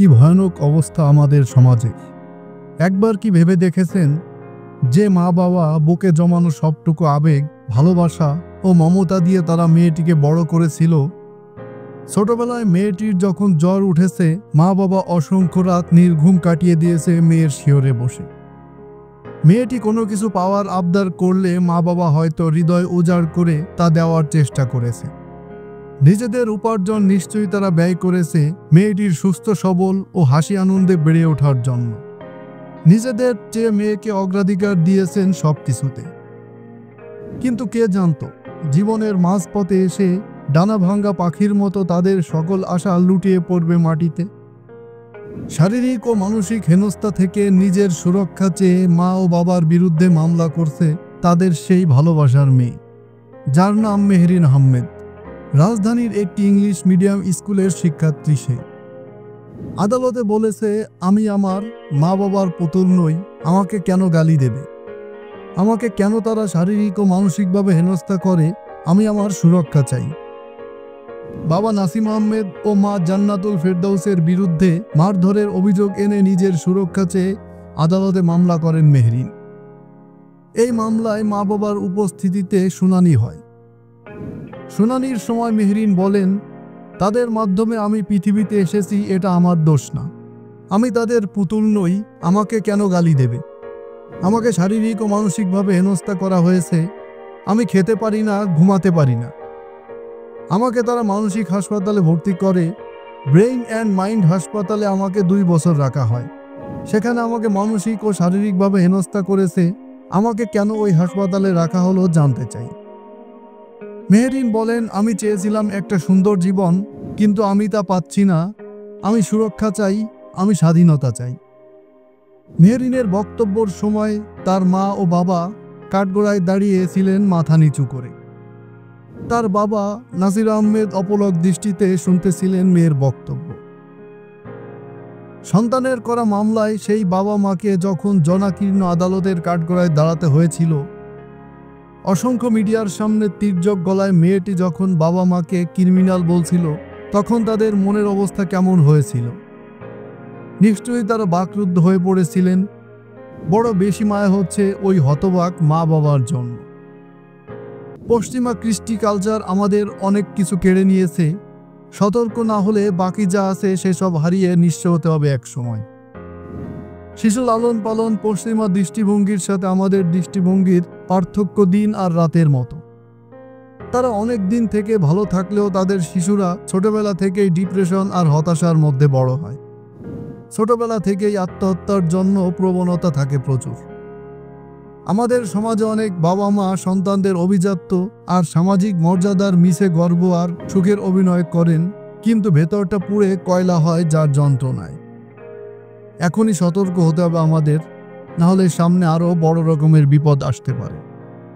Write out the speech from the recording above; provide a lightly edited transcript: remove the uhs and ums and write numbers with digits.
কি ভয়ানক অবস্থা আমাদের সমাজে। একবার কি ভেবে দেখেছেন যে মা বাবা বুকে জমানো সবটুকু আবেগ, ভালোবাসা ও মমতা দিয়ে তারা মেয়েটিকে বড় করেছিল, ছোটবেলায় মেয়েটির যখন জ্বর উঠেছে মা বাবা অসংখ্য রাত নির্ঘুম কাটিয়ে দিয়েছে মেয়ের শিয়রে বসে। মেয়েটি কোনো কিছু পাওয়ার আবদার করলে মা বাবা হয়তো হৃদয় উজাড় করে তা দেওয়ার চেষ্টা করেছে। নিজেদের উপার্জন নিশ্চয়ই তারা ব্যয় করেছে মেয়েটির সুস্থ সবল ও হাসি আনন্দে বেড়ে ওঠার জন্য। নিজেদের চেয়ে মেয়েকে অগ্রাধিকার দিয়েছেন সবকিছুতে। কিন্তু কে জানতো জীবনের মাঝপথে এসে ডানা ভাঙ্গা পাখির মতো তাদের সকল আশা লুটিয়ে পড়বে মাটিতে। শারীরিক ও মানসিক হেনস্থা থেকে নিজের সুরক্ষা চেয়ে মা ও বাবার বিরুদ্ধে মামলা করছে তাদের সেই ভালোবাসার মেয়ে, যার নাম মেহরিন আহমেদ। রাজধানীর একটি ইংলিশ মিডিয়াম স্কুলের শিক্ষার্থী সে। আদালতে বলেছে, আমি আমার মা বাবার পুতুল নই, আমাকে কেন গালি দেবে, আমাকে কেন তারা শারীরিক ও মানসিকভাবে হেনস্থা করে, আমি আমার সুরক্ষা চাই। বাবা নাসিম আহমেদ ও মা জান্নাতুল ফেরদৌসের বিরুদ্ধে মারধরের অভিযোগ এনে নিজের সুরক্ষা চেয়ে আদালতে মামলা করেন মেহরিন। এই মামলায় মা বাবার উপস্থিতিতে শুনানি হয়। শুনানির সময় মেহরিন বলেন, তাদের মাধ্যমে আমি পৃথিবীতে এসেছি, এটা আমার দোষ না, আমি তাদের পুতুল নই, আমাকে কেন গালি দেবে, আমাকে শারীরিক ও মানসিকভাবে হেনস্থা করা হয়েছে, আমি খেতে পারি না, ঘুমাতে পারি না। আমাকে তারা মানসিক হাসপাতালে ভর্তি করে, ব্রেইন অ্যান্ড মাইন্ড হাসপাতালে আমাকে 2 বছর রাখা হয়। সেখানে আমাকে মানসিক ও শারীরিকভাবে হেনস্থা করেছে, আমাকে কেন ওই হাসপাতালে রাখা হলো জানতে চাই। মেহরিন বলেন, আমি চেয়েছিলাম একটা সুন্দর জীবন, কিন্তু আমি তা পাচ্ছি না, আমি সুরক্ষা চাই, আমি স্বাধীনতা চাই। মেহরিনের বক্তব্যের সময় তার মা ও বাবা কাঠগড়ায় দাঁড়িয়ে ছিলেন মাথা নিচু করে। তার বাবা নাসির আহমেদ অপলক দৃষ্টিতে শুনতেছিলেন মেয়ের বক্তব্য। সন্তানের করা মামলায় সেই বাবা মাকে যখন জনাকীর্ণ আদালতের কাঠগড়ায় দাঁড়াতে হয়েছিল, অসংখ্য মিডিয়ার সামনে তীর্যক গলায় মেয়েটি যখন বাবা মাকে ক্রিমিনাল বলছিল, তখন তাদের মনের অবস্থা কেমন হয়েছিল। নিশ্চয়ই তারা বাকরুদ্ধ হয়ে পড়েছিলেন। বড় বেশি মায়া হচ্ছে ওই হতবাক মা বাবার জন্য। পশ্চিমা কৃষ্টি কালচার আমাদের অনেক কিছু কেড়ে নিয়েছে, সতর্ক না হলে বাকি যা আছে সেসব হারিয়ে নিঃস্ব হতে হবে এক সময়। শিশু লালন পালন পশ্চিমা দৃষ্টিভঙ্গির সাথে আমাদের দৃষ্টিভঙ্গির পার্থক্য দিন আর রাতের মতো। তারা অনেক দিন থেকে ভালো থাকলেও তাদের শিশুরা ছোটবেলা থেকেই ডিপ্রেশন আর হতাশার মধ্যে বড় হয়। ছোটবেলা থেকেই আত্মহত্যার জন্য প্রবণতা থাকে প্রচুর। আমাদের সমাজে অনেক বাবা মা সন্তানদের অভিজাত্য আর সামাজিক মর্যাদার মিশে গর্ব আর সুখের অভিনয় করেন, কিন্তু ভেতরটা পুড়ে কয়লা হয় যার যন্ত্রণায়। এখনই সতর্ক হতে হবে আমাদের, নাহলে সামনে আরও বড় রকমের বিপদ আসতে পারে।